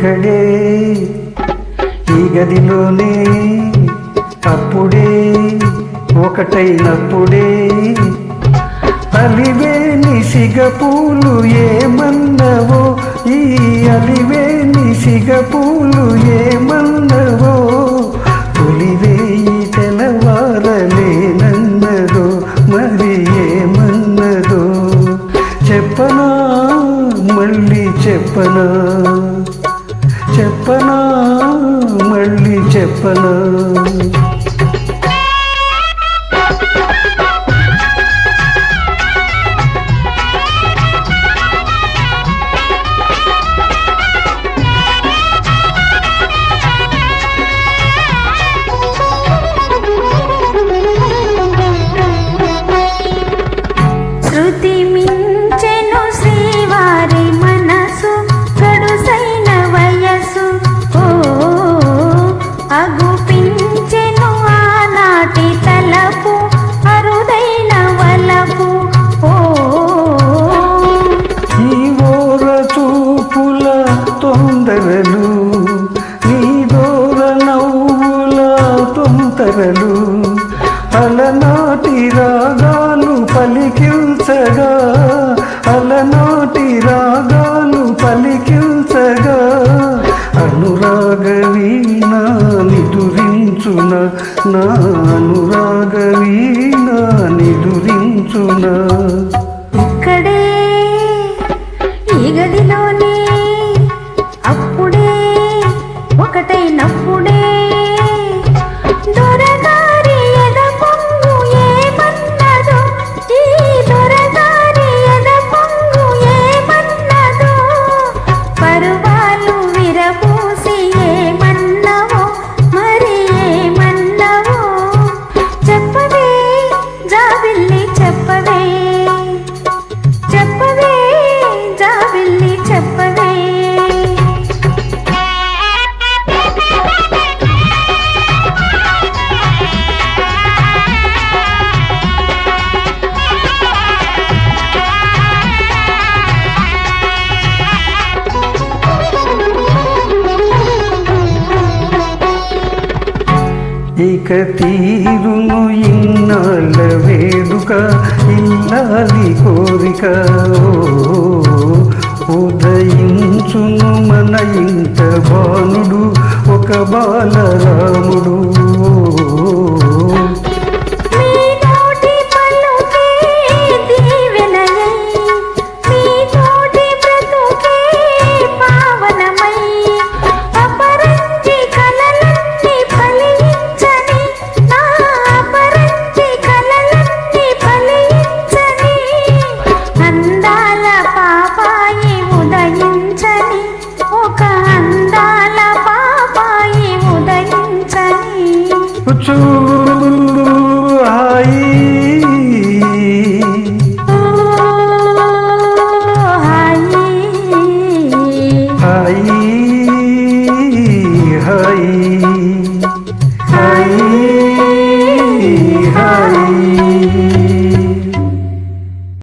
ఇక్కడే ఈ గదిలోనే అప్పుడే ఒకటైనప్పుడే అలివేని సిగపూలు ఏమన్నవో ఈ అలివేని సిగపూలు ఏమన్నవో తొలివేయి తెలవారలేనన్నదో మరి ఏమన్నదో చెప్పనా మళ్ళీ చెప్పనా చెప్పనా మళ్ళీ చెప్పనా శృతి మించెను శ్రీవారి మనసు గడుసైన వయసు అగుపించెను ఆనాటి తలపు అరుదైన వలపు ఈ ఓర చూపుల తొందరలు నీ దూర నవ్వుల తొందరలు అలనాటి రాగాలు పలికించగా అలనాటి రాగాలు పలికించగా అనురాగ వీణ నిదురించున నా అనురాగ వీణ నిదురించున ఇక్కడే ఈ గదిలోనే అప్పుడే ఒకటైనప్పుడే దొరగారి ఎద పొంగు ఏమన్నదో ఈ దొరగారి ఎద పొంగు ఏమన్నదో పరువాలు విరబూసి ఏమన్నవో మరి ఏమన్నవో చెప్పవే జాబిల్లి చెప్పవే చెప్పవే జాబిల్లి చెప్పవే ఇక తీరును ఇన్నాళ్ళ వేడుక ఇల్లాలి కోరిక ఉదయించును మన ఇంట బాణుడు ఒక బాలరాముడు చూడు